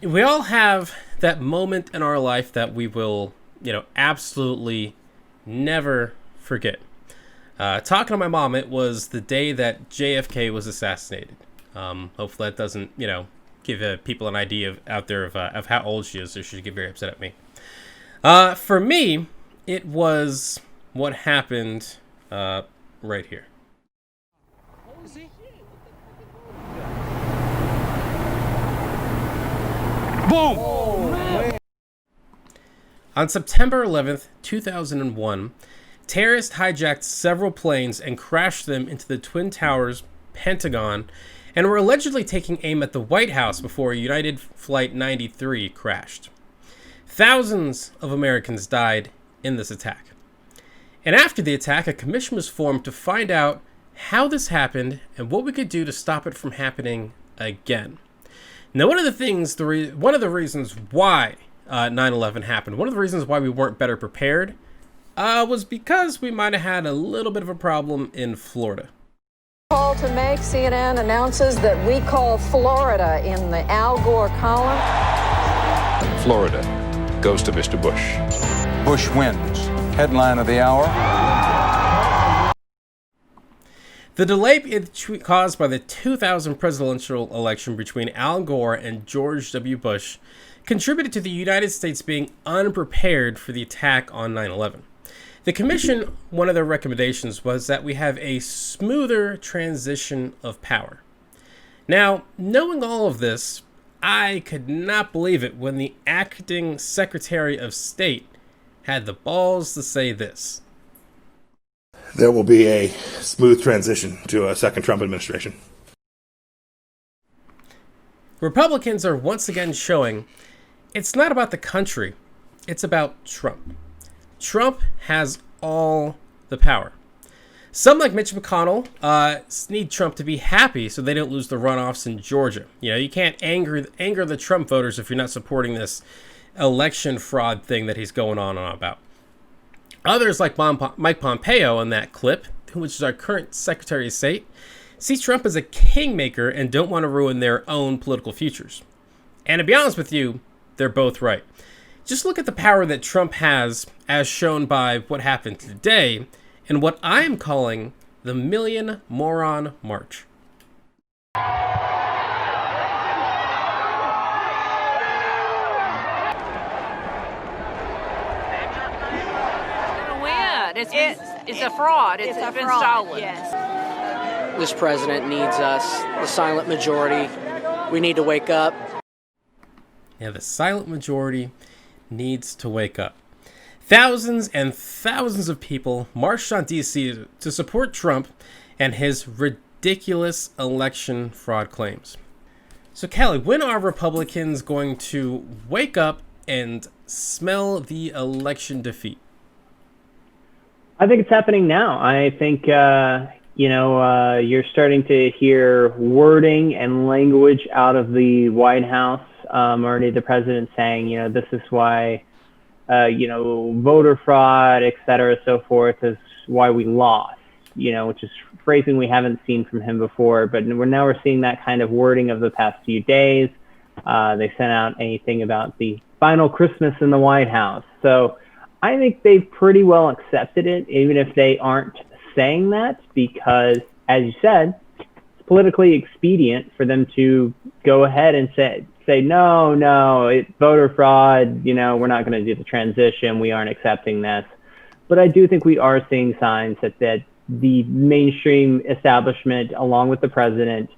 We all have that moment in our life that we will, absolutely never forget. Talking to my mom, it was the day that JFK was assassinated. Hopefully that doesn't, give people an idea out there of how old she is, so she should get very upset at me. For me, it was what happened right here. Boom! Oh, on September 11th, 2001, terrorists hijacked several planes and crashed them into the Twin Towers, Pentagon, and were allegedly taking aim at the White House before United Flight 93 crashed. Thousands of Americans died in this attack. And after the attack, a commission was formed to find out how this happened and what we could do to stop it from happening again. Now, one of the reasons why 9/11 happened, one of the reasons why we weren't better prepared, was because we might have had a little bit of a problem in Florida. Call to make, CNN announces that we call Florida in the Al Gore column. Florida goes to Mr. Bush. Bush wins. Headline of the hour. The delay caused by the 2000 presidential election between Al Gore and George W. Bush contributed to the United States being unprepared for the attack on 9/11. The commission, one of their recommendations was that we have a smoother transition of power. Now, knowing all of this, I could not believe it when the acting Secretary of State had the balls to say this. There will be a smooth transition to a second Trump administration. Republicans are once again showing it's not about the country, it's about Trump. Trump has all the power. Some, like Mitch McConnell, need Trump to be happy so they don't lose the runoffs in Georgia. You can't anger the Trump voters if you're not supporting this election fraud thing that he's going on about. Others, like Mike Pompeo in that clip, which is our current Secretary of State, see Trump as a kingmaker and don't want to ruin their own political futures. And to be honest with you, they're both right. Just look at the power that Trump has, as shown by what happened today, and what I am calling the Million Moron March. It's a fraud. It's been stolen. Yes. This president needs us, the silent majority. We need to wake up. Yeah, the silent majority needs to wake up. Thousands and thousands of people marched on D.C. to support Trump and his ridiculous election fraud claims. So, Kelly, when are Republicans going to wake up and smell the election defeat? I think it's happening now. I think, you're starting to hear wording and language out of the White House. Already the president saying, this is why, voter fraud, et cetera, so forth, is why we lost, which is phrasing we haven't seen from him before. But we're seeing that kind of wording of the past few days. They sent out anything about the final Christmas in the White House. So I think they've pretty well accepted it, even if they aren't saying that, because, as you said, it's politically expedient for them to go ahead and say no, it's voter fraud, we're not going to do the transition, we aren't accepting this. But I do think we are seeing signs that the mainstream establishment, along with the president,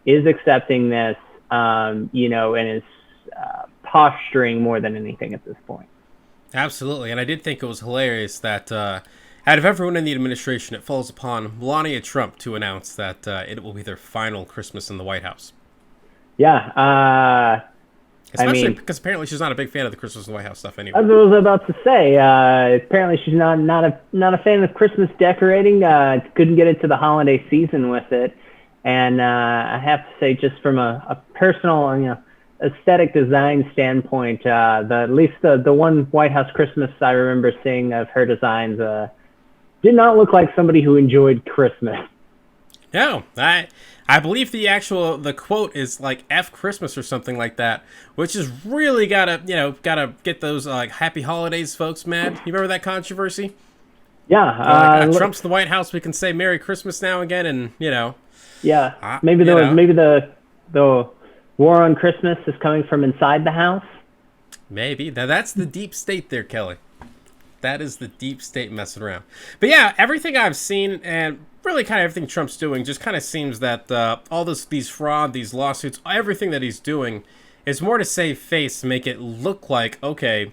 is accepting this, and is posturing more than anything at this point. Absolutely, and I did think it was hilarious that out of everyone in the administration, it falls upon Melania Trump to announce that it will be their final Christmas in the White House. Yeah, especially because apparently she's not a big fan of the Christmas in the White House stuff anyway. As I was about to say, apparently she's not a fan of Christmas decorating. Couldn't get into the holiday season with it, and I have to say, just from a personal, aesthetic design standpoint, at least the one White House Christmas I remember seeing of her designs did not look like somebody who enjoyed Christmas. No, I believe the quote is like F Christmas or something like that, which is really gotta get those like happy holidays folks mad. You remember that controversy? Yeah. Trump's the White House. We can say Merry Christmas now again, and Yeah. Maybe the war on Christmas is coming from inside the house. Maybe. Now that's the deep state there, Kelly. That is the deep state messing around. But yeah, everything I've seen and really kind of everything Trump's doing just kind of seems that all these fraud, these lawsuits, everything that he's doing is more to save face, to make it look like, okay,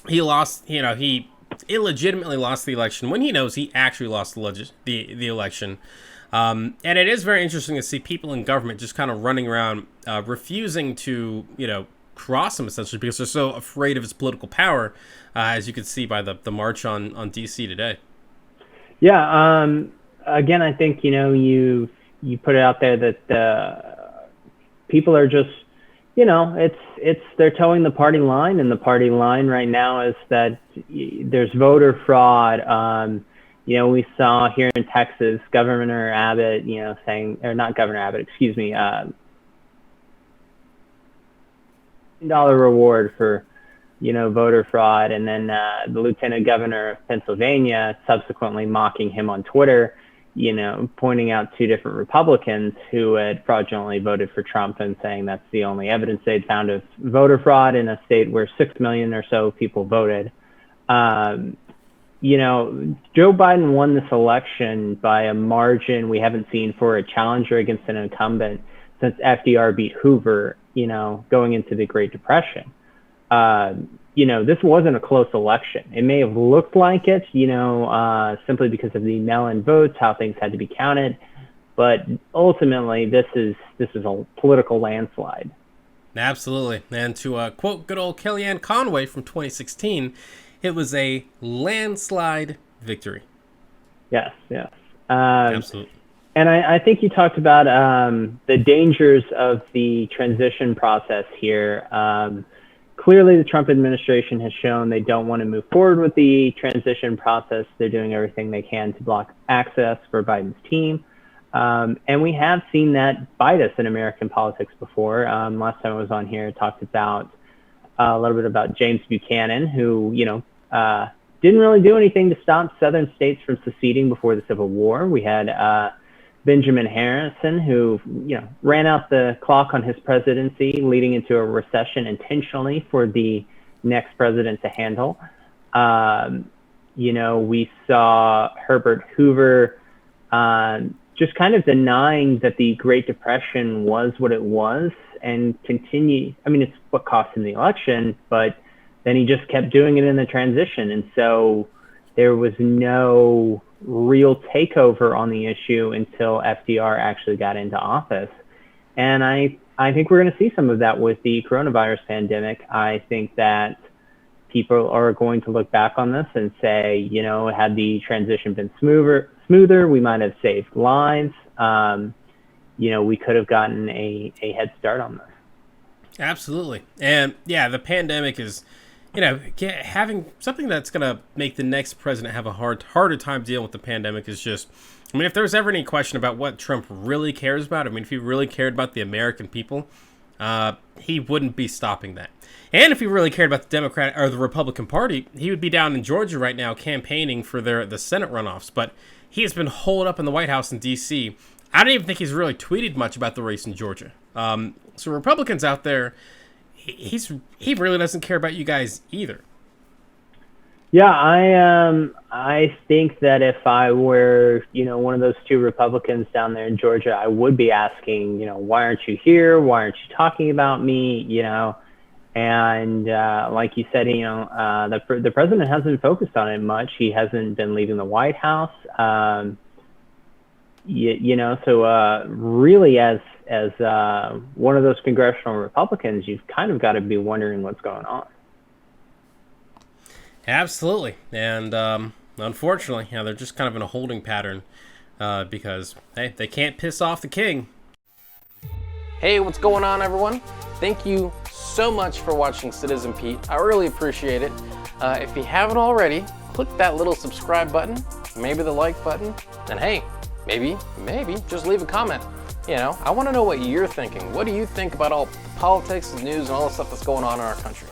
he lost, he illegitimately lost the election when he knows he actually lost the election. And it is very interesting to see people in government just kind of running around refusing to, cross him essentially because they're so afraid of his political power, as you can see by the march on D.C. today. Yeah. Again, I think, you put it out there that people are just, they're towing the party line, and the party line right now is that there's voter fraud. We saw here in Texas, Governor Abbott, saying, or not Governor Abbott, excuse me, $1 reward for, voter fraud. And then the Lieutenant Governor of Pennsylvania subsequently mocking him on Twitter, pointing out 2 different Republicans who had fraudulently voted for Trump and saying that's the only evidence they'd found of voter fraud in a state where 6 million or so people voted. Joe Biden won this election by a margin we haven't seen for a challenger against an incumbent since FDR beat Hoover, going into the Great Depression. This wasn't a close election. It may have looked like it, simply because of the mail-in votes, how things had to be counted. But ultimately, this is a political landslide. Absolutely. And to quote good old Kellyanne Conway from 2016, it was a landslide victory. Yes. Absolutely. And I think you talked about the dangers of the transition process here. Clearly, the Trump administration has shown they don't want to move forward with the transition process. They're doing everything they can to block access for Biden's team. And we have seen that bite us in American politics before. Last time I was on here, I talked about a little bit about James Buchanan, who, didn't really do anything to stop southern states from seceding before the Civil War. We had Benjamin Harrison, who, ran out the clock on his presidency, leading into a recession intentionally for the next president to handle. We saw Herbert Hoover just kind of denying that the Great Depression was what it was and continue. I mean, it's what cost him the election, but then he just kept doing it in the transition. And so there was no real takeover on the issue until FDR actually got into office. And I think we're going to see some of that with the coronavirus pandemic. I think that people are going to look back on this and say, had the transition been smoother, we might have saved lives. We could have gotten a head start on this. Absolutely. And yeah, the pandemic is, having something that's going to make the next president have a harder time dealing with the pandemic is just, if there's ever any question about what Trump really cares about, if he really cared about the American people, he wouldn't be stopping that. And if he really cared about the Democrat or the Republican Party, he would be down in Georgia right now campaigning for the Senate runoffs. But he has been holed up in the White House in D.C. I don't even think he's really tweeted much about the race in Georgia. So Republicans out there, he really doesn't care about you guys either. Yeah, I think that if I were, one of those 2 Republicans down there in Georgia, I would be asking, why aren't you here? Why aren't you talking about me? And like you said, the president hasn't focused on it much. He hasn't been leaving the White House. So really as one of those congressional Republicans, you've kind of got to be wondering what's going on. Absolutely. And unfortunately, they're just kind of in a holding pattern because, hey, they can't piss off the king. Hey, what's going on, everyone? Thank you so much for watching Citizen Pete. I really appreciate it. If you haven't already, click that little subscribe button, maybe the like button, and hey, maybe, just leave a comment. You know, I want to know what you're thinking. What do you think about all politics, news, and all the stuff that's going on in our country?